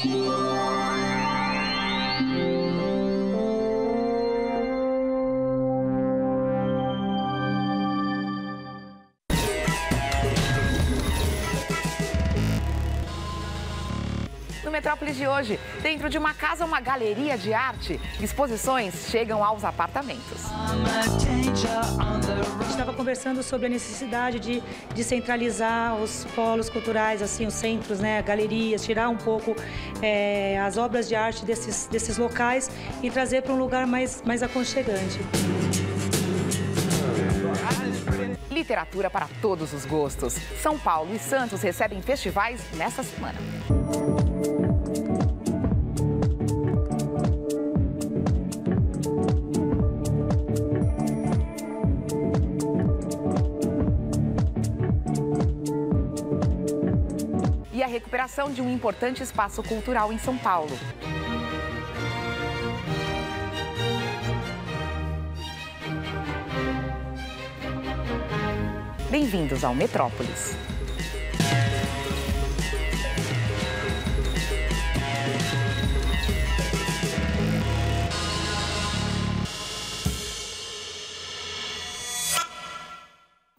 No Metrópolis de hoje, dentro de uma casa, uma galeria de arte. Exposições chegam aos apartamentos. A gente estava conversando sobre a necessidade de centralizar os polos culturais, assim, os centros, né, galerias, tirar um pouco as obras de arte desses locais e trazer para um lugar mais aconchegante. Literatura para todos os gostos. São Paulo e Santos recebem festivais nesta semana. E a recuperação de um importante espaço cultural em São Paulo. Bem-vindos ao Metrópolis.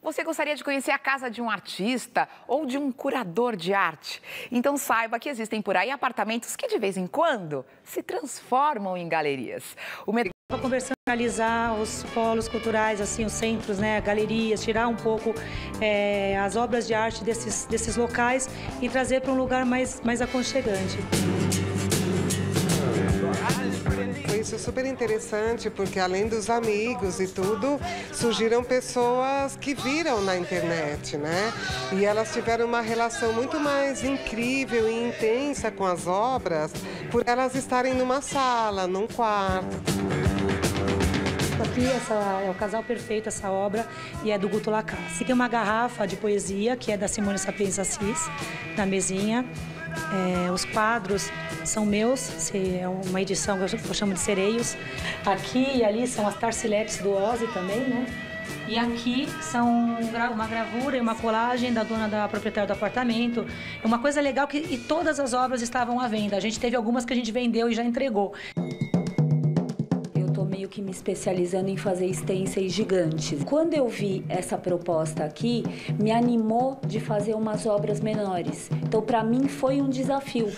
Você gostaria de conhecer a casa de um artista ou de um curador de arte? Então saiba que existem por aí apartamentos que de vez em quando se transformam em galerias. Estava conversando sobre analisar os polos culturais, assim, os centros, né, galerias, tirar um pouco as obras de arte desses locais e trazer para um lugar mais aconchegante. Isso é super interessante, porque além dos amigos e tudo, surgiram pessoas que viram na internet, né? E elas tiveram uma relação muito mais incrível e intensa com as obras, por elas estarem numa sala, num quarto. Aqui é o casal perfeito, essa obra, e é do Guto Lacassi. Tem uma garrafa de poesia, que é da Simone Sapienza Assis, na mesinha. Os quadros são meus, é uma edição que eu chamo de sereios. Aqui e ali são as tarsiletes do Ozzy também, né? E aqui são uma gravura e uma colagem da dona da proprietária do apartamento. É uma coisa legal e todas as obras estavam à venda. A gente teve algumas que a gente vendeu e já entregou. Meio que me especializando em fazer stencils gigantes. Quando eu vi essa proposta aqui, me animou de fazer umas obras menores. Então, para mim, foi um desafio.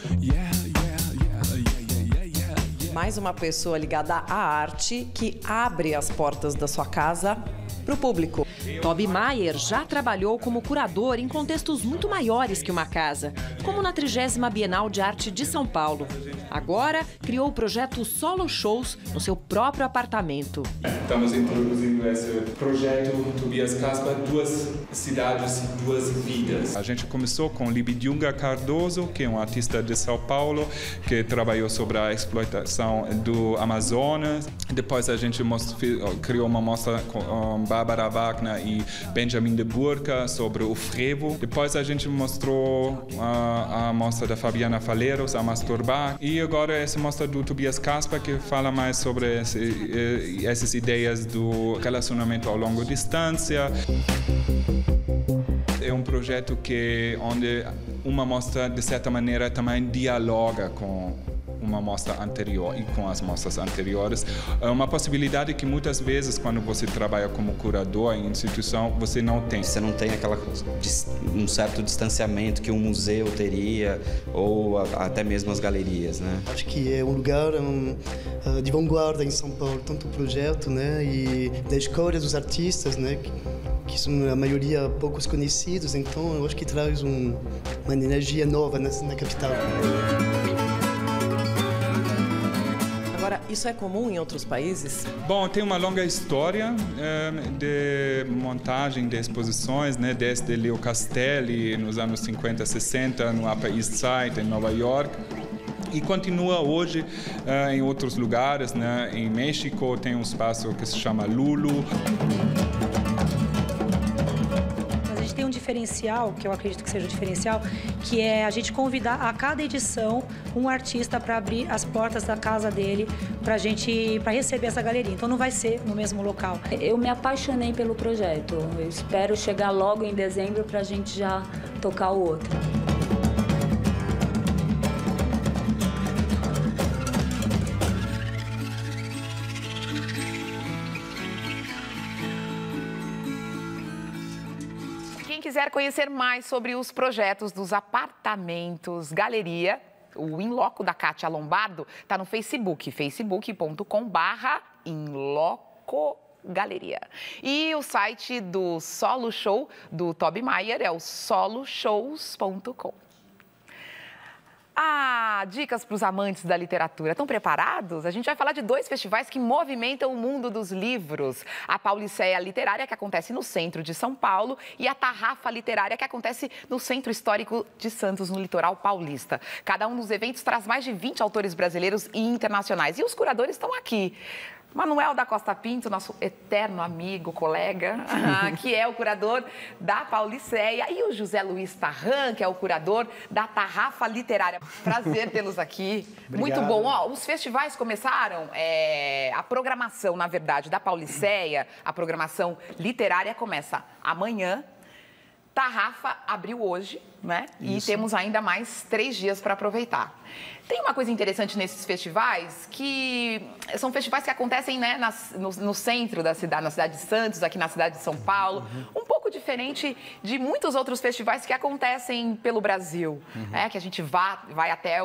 Mais uma pessoa ligada à arte que abre as portas da sua casa para o público. Toby Maier já trabalhou como curador em contextos muito maiores que uma casa, como na 30ª Bienal de Arte de São Paulo. Agora, criou o projeto Solo Shows no seu próprio apartamento. Estamos introduzindo esse projeto Tobias Casper, duas cidades, duas vidas. A gente começou com Libidunga Cardoso, que é um artista de São Paulo, que trabalhou sobre a exploitação do Amazonas. Depois a gente criou uma mostra com Bárbara Wagner e Benjamin de Burca sobre o frevo. Depois a gente mostrou a mostra da Fabiana Faleiros, a Masturbar. E agora essa mostra do Tobias Casper, que fala mais sobre essas ideias do relacionamento a longa distância. É um projeto onde uma mostra, de certa maneira, também dialoga com uma mostra anterior e com as mostras anteriores. É uma possibilidade que muitas vezes, quando você trabalha como curador em instituição, você não tem. Você não tem um certo distanciamento que um museu teria, ou até mesmo as galerias, né? Acho que é um lugar de vanguarda em São Paulo, tanto o projeto, né, e da escolha dos artistas, né, que são a maioria poucos conhecidos, então eu acho que traz uma energia nova na capital. Agora, isso é comum em outros países? Bom, tem uma longa história de montagem de exposições, né, desde Leo Castelli nos anos 50, 60, no Upper East Side, em Nova York. E continua hoje em outros lugares, né? Em México tem um espaço que se chama Lulu. Tem um diferencial, que eu acredito que seja o diferencial, que é a gente convidar a cada edição um artista para abrir as portas da casa dele para receber essa galeria. Então não vai ser no mesmo local. Eu me apaixonei pelo projeto. Eu espero chegar logo em dezembro para a gente já tocar o outro. quiser conhecer mais sobre os projetos dos apartamentos Galeria, o In Loco da Kátia Lombardo está no Facebook, facebook.com/inlocogaleria. E o site do Solo Show do Tobey Mayer é o soloshows.com. Dicas para os amantes da literatura. Estão preparados? A gente vai falar de 2 festivais que movimentam o mundo dos livros. A Pauliceia Literária, que acontece no centro de São Paulo, e a Tarrafa Literária, que acontece no Centro Histórico de Santos, no litoral paulista. Cada um dos eventos traz mais de 20 autores brasileiros e internacionais. E os curadores estão aqui. Manuel da Costa Pinto, nosso eterno amigo, colega, que é o curador da Pauliceia, e o José Luiz Tarran, que é o curador da Tarrafa Literária. Prazer tê-los aqui. Muito bom. Os festivais começaram, a programação, na verdade, da Pauliceia, a programação literária começa amanhã. Tarrafa abriu hoje, né? E temos ainda mais 3 dias para aproveitar. Tem uma coisa interessante nesses festivais, que são festivais que acontecem, né, no centro da cidade, na cidade de Santos, aqui na cidade de São Paulo. Um pouco diferente de muitos outros festivais que acontecem pelo Brasil, que a gente vai até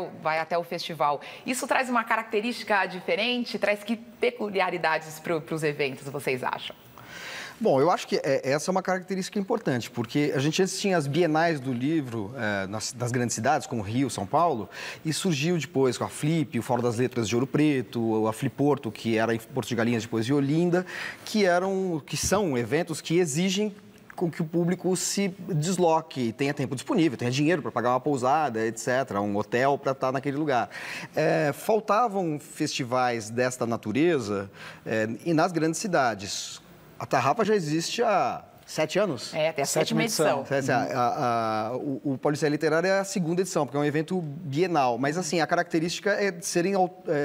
o festival. Isso traz uma característica diferente, traz que peculiaridades para os eventos, vocês acham? Bom, eu acho que essa é uma característica importante, porque a gente antes tinha as bienais do livro nas grandes cidades, como Rio, São Paulo, e surgiu depois com a Flip, o Fórum das Letras de Ouro Preto, a Fliporto, que era em Porto de Galinhas, depois de Olinda, que são eventos que exigem com que o público se desloque, tenha tempo disponível, tenha dinheiro para pagar uma pousada, etc., um hotel para estar naquele lugar. Faltavam festivais desta natureza e nas grandes cidades. A Tarrafa já existe há 7 anos. Tem a 7ª edição. O Pauliceia Literária é a 2ª edição, porque é um evento bienal. Mas, assim, a característica é de serem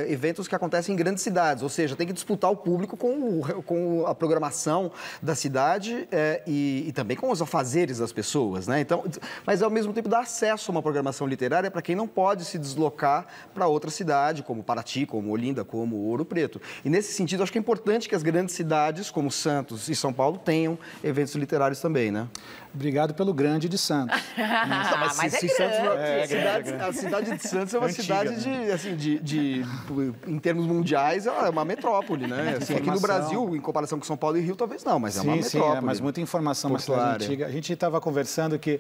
eventos que acontecem em grandes cidades. Ou seja, tem que disputar o público com a programação da cidade e também com os afazeres das pessoas, né? Então, mas, ao mesmo tempo, dá acesso a uma programação literária para quem não pode se deslocar para outra cidade, como Paraty, como Olinda, como Ouro Preto. E, nesse sentido, acho que é importante que as grandes cidades, como Santos e São Paulo, tenham eventos literários também, né? Obrigado pelo grande de Santos. Mas é grande. A cidade de Santos é uma cidade em termos mundiais, é uma metrópole, né? Assim, aqui no Brasil, em comparação com São Paulo e Rio, talvez não, mas é uma metrópole. Mas muita informação, uma cidade antiga. A gente estava conversando que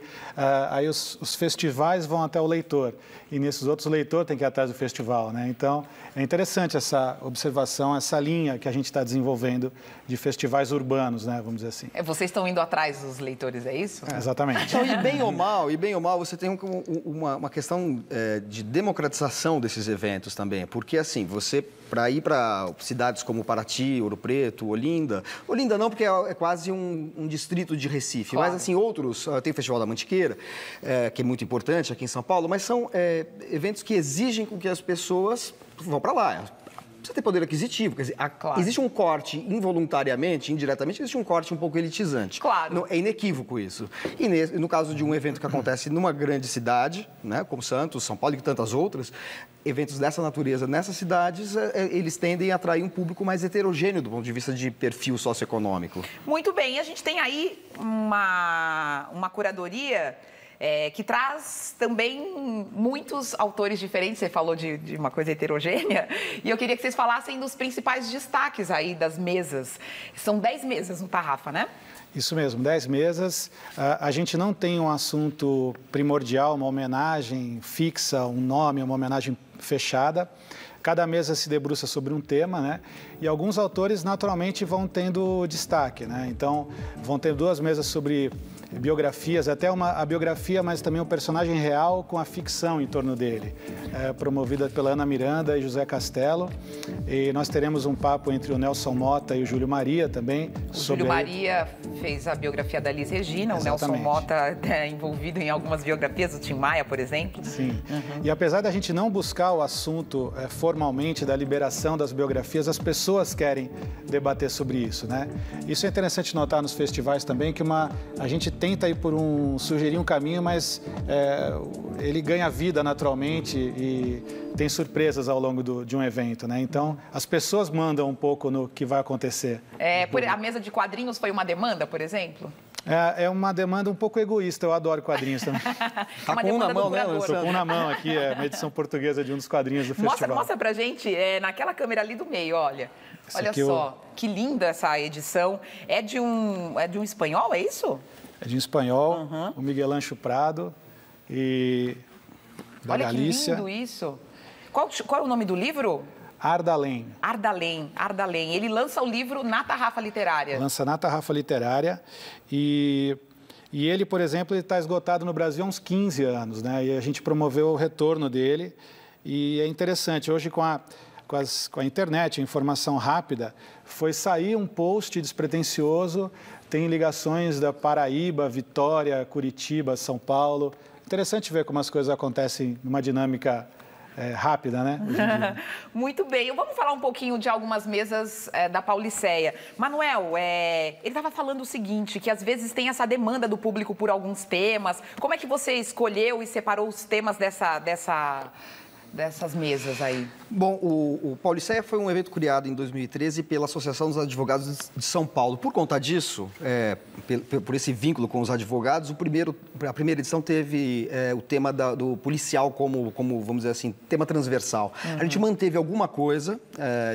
aí os festivais vão até o leitor, e nesses outros o leitor tem que ir atrás do festival, né? Então, é interessante essa observação, essa linha que a gente está desenvolvendo de festivais urbanos, né? Vamos dizer assim. Vocês estão indo atrás dos leitores, é isso? Exatamente. Então, e bem ou mal, você tem uma questão de democratização desses eventos também, porque assim, para ir para cidades como Paraty, Ouro Preto, Olinda não, porque é quase um distrito de Recife, claro. Mas assim, outros, tem o Festival da Mantiqueira, que é muito importante aqui em São Paulo, mas são eventos que exigem com que as pessoas vão para lá. Precisa ter poder aquisitivo, quer dizer, claro. Existe um corte involuntariamente, indiretamente, existe um corte um pouco elitizante. Claro. Não, é inequívoco isso. E no caso de um evento que acontece numa grande cidade, né, como Santos, São Paulo e tantas outras, eventos dessa natureza nessas cidades, eles tendem a atrair um público mais heterogêneo do ponto de vista de perfil socioeconômico. Muito bem, a gente tem aí uma curadoria que traz também muitos autores diferentes. Você falou de uma coisa heterogênea, e eu queria que vocês falassem dos principais destaques aí das mesas. São 10 mesas no Tarrafa, né? Isso mesmo, 10 mesas. A gente não tem um assunto primordial, uma homenagem fixa, um nome, uma homenagem fechada. Cada mesa se debruça sobre um tema, né? E alguns autores, naturalmente, vão tendo destaque, né? Então, vão ter 2 mesas sobre biografias, até a biografia, mas também o personagem real com a ficção em torno dele, promovida pela Ana Miranda e José Castelo. E nós teremos um papo entre o Nelson Mota e o Júlio Maria também. Júlio Maria fez a biografia da Elis Regina, exatamente. O Nelson Mota é envolvido em algumas biografias, do Tim Maia, por exemplo. Sim. E apesar da gente não buscar o assunto formalmente da liberação das biografias, as pessoas querem debater sobre isso, né? Isso é interessante notar nos festivais também, que a gente tenta ir sugerir um caminho, mas ele ganha vida naturalmente e tem surpresas ao longo de um evento, né? Então, as pessoas mandam um pouco no que vai acontecer. A mesa de quadrinhos foi uma demanda, por exemplo? É uma demanda um pouco egoísta, eu adoro quadrinhos também. Tá com um na mão, né, Estou com um na mão aqui, é uma edição portuguesa de um dos quadrinhos do festival. Mostra pra gente, naquela câmera ali do meio, olha. Olha só, que linda essa edição. É de um espanhol, é isso? É de um espanhol, o Miguel Ancho Prado e da Galícia. Olha que lindo isso. Qual é o nome do livro? Ardalém. Ardalém. Ele lança o livro na Tarrafa Literária. Lança na Tarrafa Literária e ele, por exemplo, está esgotado no Brasil há uns 15 anos, né? E a gente promoveu o retorno dele e é interessante. Hoje, com a internet, a informação rápida, foi sair um post despretensioso, tem ligações da Paraíba, Vitória, Curitiba, São Paulo. Interessante ver como as coisas acontecem numa dinâmica rápida, né? Muito bem. Vamos falar um pouquinho de algumas mesas da Pauliceia. Manuel, ele estava falando o seguinte, que às vezes tem essa demanda do público por alguns temas. Como é que você escolheu e separou os temas dessas mesas aí? Bom, o Pauliceia foi um evento criado em 2013 pela Associação dos Advogados de São Paulo. Por conta disso, por esse vínculo com os advogados, a primeira edição teve o tema do policial como, vamos dizer assim, tema transversal. A gente manteve alguma coisa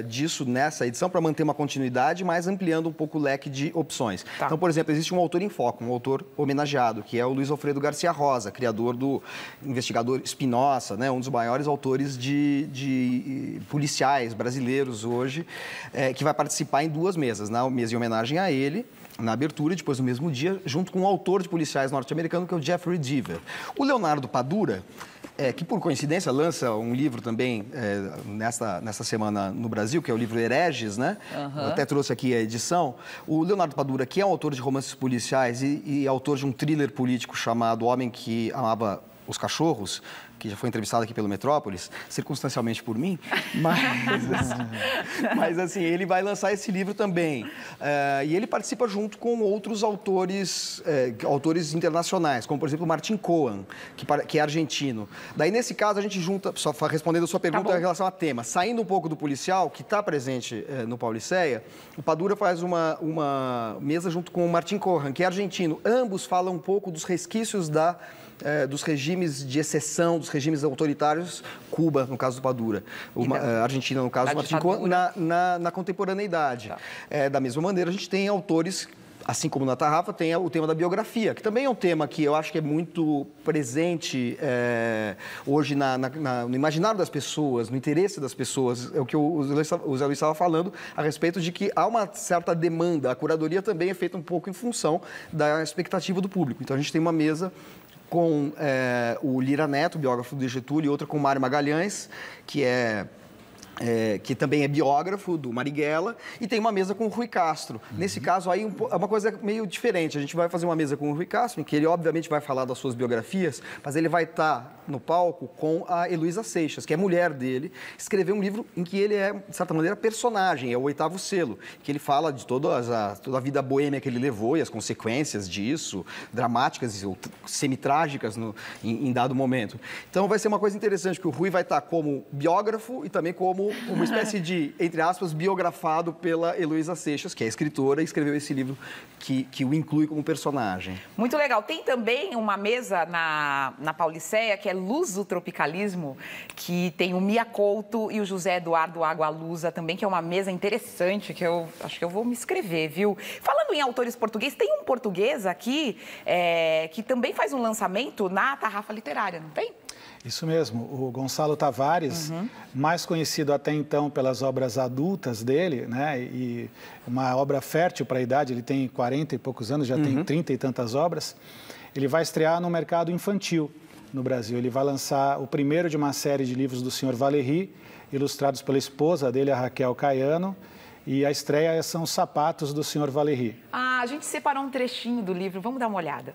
disso nessa edição para manter uma continuidade, mas ampliando um pouco o leque de opções. Tá. Então, por exemplo, existe um autor em foco, um autor homenageado, que é o Luiz Alfredo Garcia Rosa, criador do investigador Spinoza, né, um dos maiores autores de policiais brasileiros hoje, que vai participar em 2 mesas, na mesa em homenagem a ele, na abertura, e depois no mesmo dia, junto com um autor de policiais norte-americano, que é o Jeffrey Deaver. O Leonardo Padura, que por coincidência lança um livro também nesta semana no Brasil, que é o livro Hereges, né? Eu até trouxe aqui a edição. O Leonardo Padura, que é um autor de romances policiais e autor de um thriller político chamado O Homem que Amava os Cachorros, que já foi entrevistado aqui pelo Metrópolis, circunstancialmente por mim, mas assim, ele vai lançar esse livro também. E ele participa junto com outros autores internacionais, como, por exemplo, Martin Cohen, que é argentino. Daí, nesse caso, a gente junta, só respondendo a sua pergunta em relação a tema, saindo um pouco do policial, que está presente no Pauliceia, o Padura faz uma mesa junto com o Martin Cohen, que é argentino. Ambos falam um pouco dos resquícios dos regimes de exceção, dos regimes autoritários, Cuba, no caso do Padura, Argentina, no caso do Martin Cohen, na contemporaneidade. Tá. Da mesma maneira, a gente tem autores, assim como na Tarrafa, tem o tema da biografia, que também é um tema que eu acho que é muito presente hoje no imaginário das pessoas, no interesse das pessoas. É o que o Zé Luiz estava falando a respeito de que há uma certa demanda. A curadoria também é feita um pouco em função da expectativa do público. Então, a gente tem uma mesa com o Lira Neto, biógrafo do Getúlio, e outra com o Mário Magalhães, que também é biógrafo do Marighella, e tem uma mesa com o Rui Castro. Nesse caso, aí é uma coisa meio diferente. A gente vai fazer uma mesa com o Rui Castro, em que ele, obviamente, vai falar das suas biografias, mas ele vai estar no palco com a Heloísa Seixas, que é mulher dele, escreveu um livro em que ele é, de certa maneira, personagem, é o 8º Selo, que ele fala de toda a vida boêmia que ele levou e as consequências disso, dramáticas ou semitrágicas em dado momento. Então, vai ser uma coisa interessante, porque o Rui vai estar como biógrafo e também como uma espécie de, entre aspas, biografado pela Heloísa Seixas, que é escritora e escreveu esse livro que o inclui como personagem. Muito legal. Tem também uma mesa na Pauliceia, que é Luso-Tropicalismo, que tem o Mia Couto e o José Eduardo Agualusa também, que é uma mesa interessante, que eu acho que eu vou me inscrever, viu? Falando em autores portugueses, tem um português aqui que também faz um lançamento na Tarrafa Literária, não tem? Isso mesmo, o Gonçalo Tavares, mais conhecido até então pelas obras adultas dele, né? E uma obra fértil para a idade, ele tem 40 e poucos anos, já tem 30 e tantas obras. Ele vai estrear no mercado infantil no Brasil. Ele vai lançar o primeiro de uma série de livros do Sr. Valéry, ilustrados pela esposa dele, a Raquel Caiano. E a estreia são Os Sapatos do Sr. Valéry. A gente separou um trechinho do livro, vamos dar uma olhada.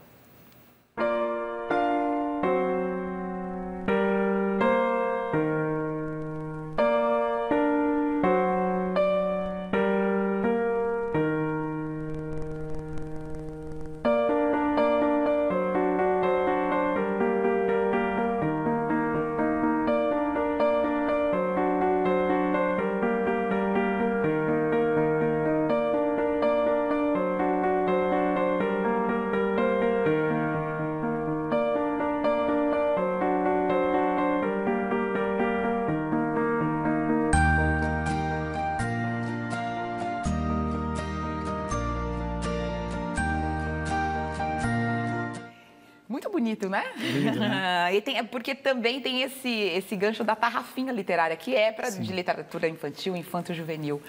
bonito, né? Lindo, né? E porque também tem esse gancho da tarrafinha literária, que é de literatura infantil, infanto-juvenil.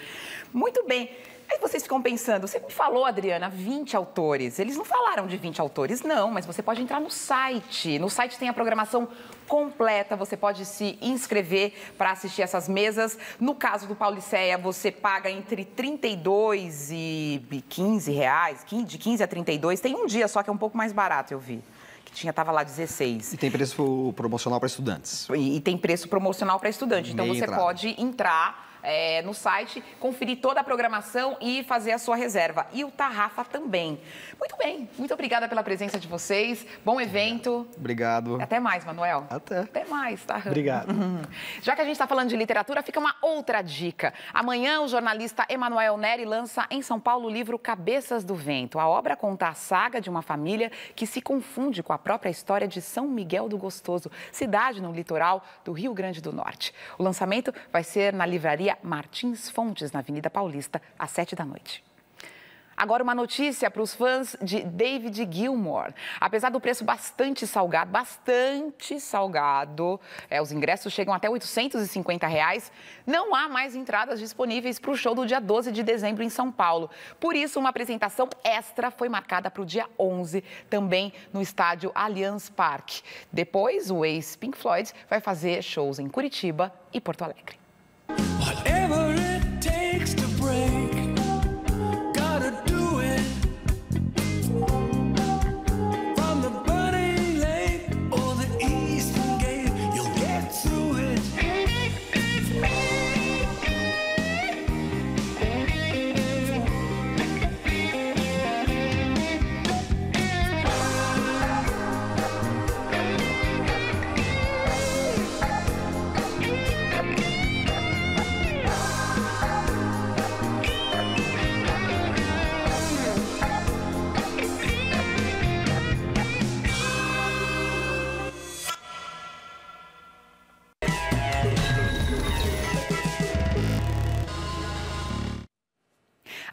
Muito bem. Aí vocês ficam pensando, você me falou, Adriana, 20 autores. Eles não falaram de 20 autores, não, mas você pode entrar no site. No site tem a programação completa, você pode se inscrever para assistir essas mesas. No caso do Pauliceia, você paga entre R$32 e R$15, de 15 a 32. Tem um dia só que é um pouco mais barato, eu vi. Estava lá 16. E tem preço promocional para estudantes. E tem preço promocional para estudante. Então, você pode entrar no site, conferir toda a programação e fazer a sua reserva. E o Tarrafa também. Muito bem. Muito obrigada pela presença de vocês. Bom evento. Obrigado. Até mais, Manuel. Até mais, tá? Obrigado. Já que a gente está falando de literatura, fica uma outra dica. Amanhã, o jornalista Emanuel Neri lança em São Paulo o livro Cabeças do Vento. A obra conta a saga de uma família que se confunde com a própria história de São Miguel do Gostoso, cidade no litoral do Rio Grande do Norte. O lançamento vai ser na livraria Martins Fontes, na Avenida Paulista, às 19h. Agora uma notícia para os fãs de David Gilmour. Apesar do preço bastante salgado, os ingressos chegam até R$850, não há mais entradas disponíveis para o show do dia 12 de dezembro em São Paulo. Por isso, uma apresentação extra foi marcada para o dia 11, também no estádio Allianz Parque. Depois, o ex-Pink Floyd vai fazer shows em Curitiba e Porto Alegre. Whatever it takes to break, gotta do it. From the burning lake or the eastern gate, you'll get through it.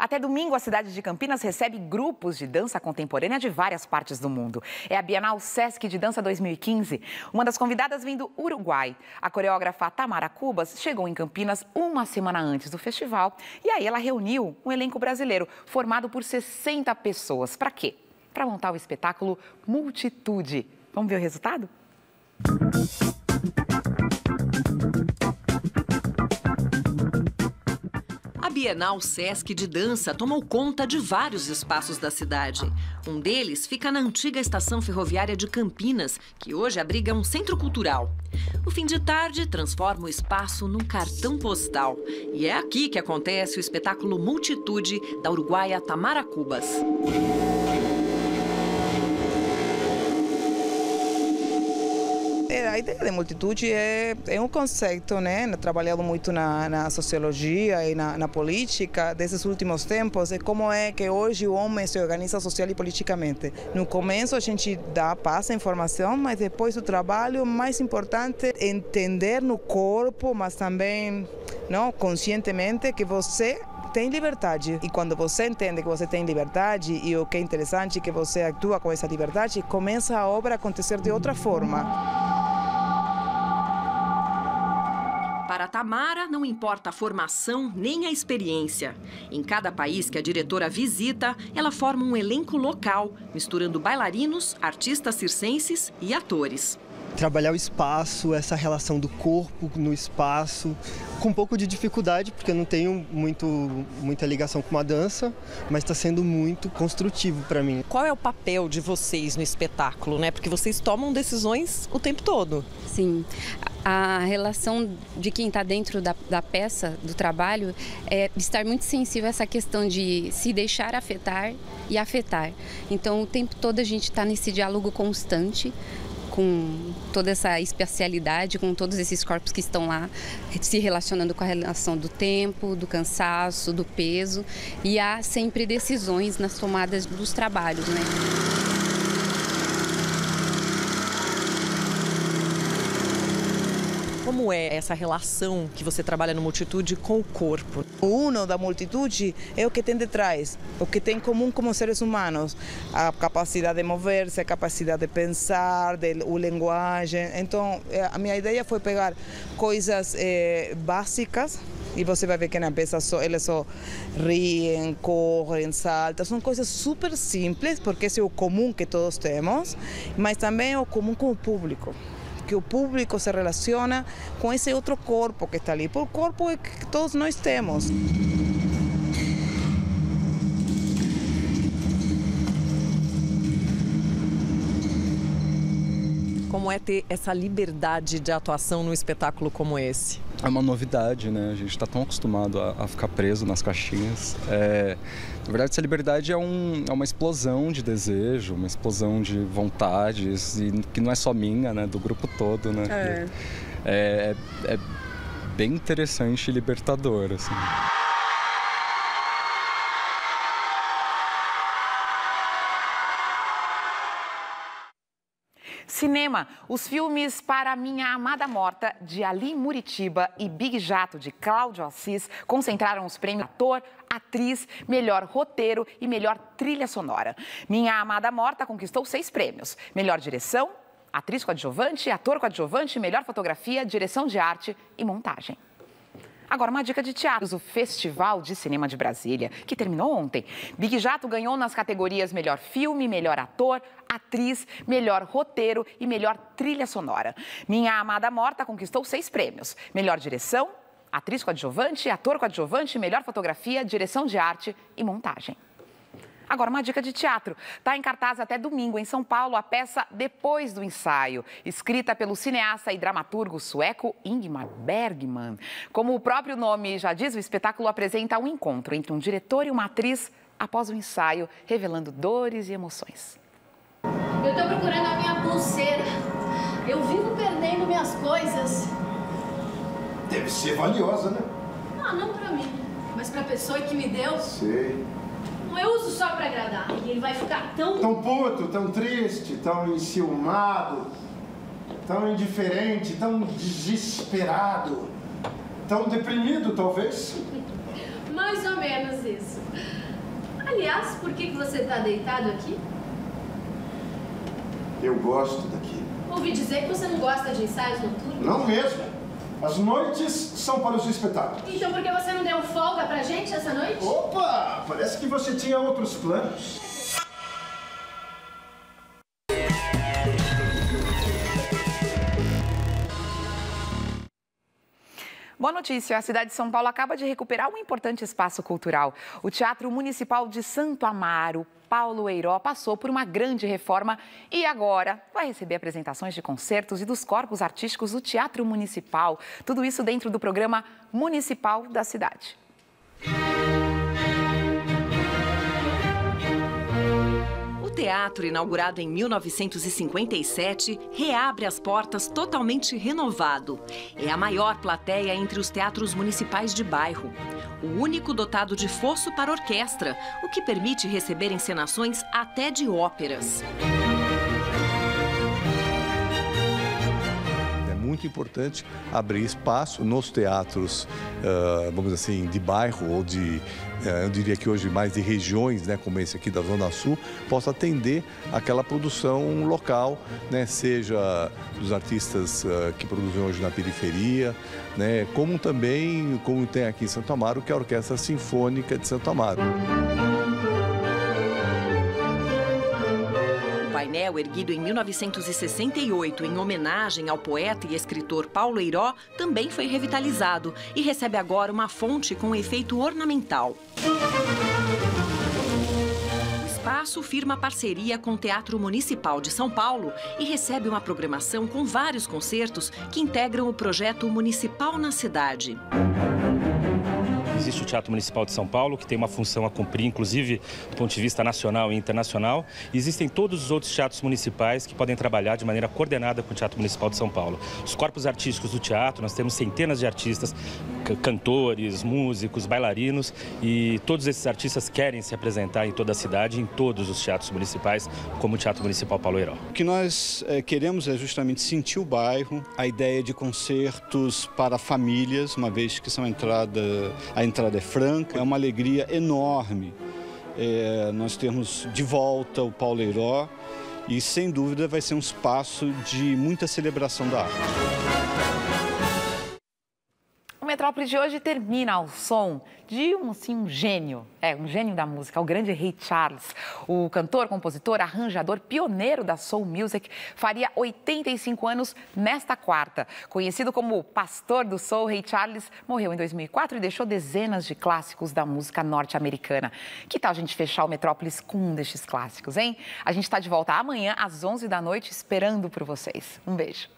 Até domingo, a cidade de Campinas recebe grupos de dança contemporânea de várias partes do mundo. É a Bienal Sesc de Dança 2015. Uma das convidadas vem do Uruguai. A coreógrafa Tamara Cubas chegou em Campinas uma semana antes do festival. E aí ela reuniu um elenco brasileiro formado por 60 pessoas. Para quê? Para montar o espetáculo Multitude. Vamos ver o resultado? A Bienal Sesc de Dança tomou conta de vários espaços da cidade. Um deles fica na antiga estação ferroviária de Campinas, que hoje abriga um centro cultural. O fim de tarde transforma o espaço num cartão postal. E é aqui que acontece o espetáculo Multitude da uruguaia Tamara Cubas. A ideia de multitude é um conceito, né? Trabalhado muito na sociologia e na política desses últimos tempos. É como é que hoje o homem se organiza social e politicamente. No começo a gente passa informação, mas depois o trabalho mais importante é entender no corpo, mas também conscientemente que você tem liberdade. E quando você entende que você tem liberdade e o que é interessante é que você atua com essa liberdade, começa a obra a acontecer de outra forma. Para Tamara, não importa a formação nem a experiência. Em cada país que a diretora visita, ela forma um elenco local, misturando bailarinos, artistas circenses e atores. Trabalhar o espaço, essa relação do corpo no espaço, com um pouco de dificuldade, porque eu não tenho muita ligação com a dança, mas está sendo muito construtivo para mim. Qual é o papel de vocês no espetáculo, né? Porque vocês tomam decisões o tempo todo. Sim. A relação de quem está dentro da peça, do trabalho, é estar muito sensível a essa questão de se deixar afetar e afetar. Então, o tempo todo a gente está nesse diálogo constante, com toda essa espacialidade, com todos esses corpos que estão lá, se relacionando com a relação do tempo, do cansaço, do peso. E há sempre decisões nas tomadas dos trabalhos, né? Como é essa relação que você trabalha no Multitude com o corpo? O uno da Multitude é o que tem detrás, o que tem em comum como seres humanos, a capacidade de mover-se, a capacidade de pensar, a linguagem. Então, a minha ideia foi pegar coisas básicas, e você vai ver que na peça eles só riem, correm, saltam. São coisas super simples, porque esse é o comum que todos temos, mas também é o comum com o público. Que o público se relaciona com esse outro corpo que está ali. Por corpo é que todos nós temos. Como é ter essa liberdade de atuação num espetáculo como esse? É uma novidade, né? A gente está tão acostumado a ficar preso nas caixinhas. Na verdade, essa liberdade é uma explosão de desejo, uma explosão de vontades, e que não é só minha, né? Do grupo todo, né? É bem interessante e libertador, assim. Cinema, os filmes Para Minha Amada Morta, de Ali Muritiba, e Big Jato, de Cláudio Assis, concentraram os prêmios ator, atriz, melhor roteiro e melhor trilha sonora. Minha Amada Morta conquistou 6 prêmios: melhor direção, atriz coadjuvante, ator coadjuvante, melhor fotografia, direção de arte e montagem. Agora, uma dica de teatro, o Festival de Cinema de Brasília, que terminou ontem. Big Jato ganhou nas categorias melhor filme, melhor ator, atriz, melhor roteiro e melhor trilha sonora. Minha Amada Morta conquistou 6 prêmios: melhor direção, atriz coadjuvante, ator coadjuvante, melhor fotografia, direção de arte e montagem. Agora, uma dica de teatro. Está em cartaz até domingo, em São Paulo, a peça Depois do Ensaio, escrita pelo cineasta e dramaturgo sueco Ingmar Bergman. Como o próprio nome já diz, o espetáculo apresenta um encontro entre um diretor e uma atriz após o ensaio, revelando dores e emoções. Eu estou procurando a minha pulseira. Eu vivo perdendo minhas coisas. Deve ser valiosa, né? Ah, não pra mim, mas pra pessoa que me deu. Sei. Eu uso só pra agradar. E ele vai ficar tão puto, tão triste, tão enciumado, tão indiferente, tão desesperado, tão deprimido, talvez. Mais ou menos isso. Aliás, por que você tá deitado aqui? Eu gosto daqui. Ouvi dizer que você não gosta de ensaios noturnos. Não mesmo. As noites são para os espetáculos. Então por que você não deu folga pra gente essa noite? Opa! Parece que você tinha outros planos. Boa notícia, a cidade de São Paulo acaba de recuperar um importante espaço cultural. O Teatro Municipal de Santo Amaro, Paulo Eiró, passou por uma grande reforma e agora vai receber apresentações de concertos e dos corpos artísticos do Teatro Municipal. Tudo isso dentro do programa municipal da cidade. O teatro, inaugurado em 1957, reabre as portas totalmente renovado. É a maior plateia entre os teatros municipais de bairro. O único dotado de fosso para orquestra, o que permite receber encenações até de óperas. É muito importante abrir espaço nos teatros, vamos dizer assim, de bairro ou de... eu diria que hoje mais de regiões, né, como esse aqui da Zona Sul, possa atender aquela produção local, né, seja dos artistas que produzem hoje na periferia, né, como também, como tem aqui em Santo Amaro, que é a Orquestra Sinfônica de Santo Amaro. O painel, erguido em 1968 em homenagem ao poeta e escritor Paulo Eiró, também foi revitalizado e recebe agora uma fonte com efeito ornamental. O espaço firma parceria com o Teatro Municipal de São Paulo e recebe uma programação com vários concertos que integram o projeto Municipal na Cidade. Existe o Teatro Municipal de São Paulo, que tem uma função a cumprir, inclusive do ponto de vista nacional e internacional. E existem todos os outros teatros municipais que podem trabalhar de maneira coordenada com o Teatro Municipal de São Paulo. Os corpos artísticos do teatro, nós temos centenas de artistas, cantores, músicos, bailarinos, e todos esses artistas querem se apresentar em toda a cidade, em todos os teatros municipais, como o Teatro Municipal Paulo Heiró. O que nós queremos é justamente sentir o bairro, a ideia de concertos para famílias, uma vez que a entrada é franca, é uma alegria enorme nós termos de volta o Paulo Heiró e, sem dúvida, vai ser um espaço de muita celebração da arte. O Metrópole de hoje termina ao som de um gênio, um gênio da música, o grande Ray Charles. O cantor, compositor, arranjador, pioneiro da soul music, faria 85 anos nesta quarta. Conhecido como pastor do soul, Ray Charles morreu em 2004 e deixou dezenas de clássicos da música norte-americana. Que tal a gente fechar o Metrópolis com um destes clássicos, hein? A gente está de volta amanhã às 11 da noite esperando por vocês. Um beijo.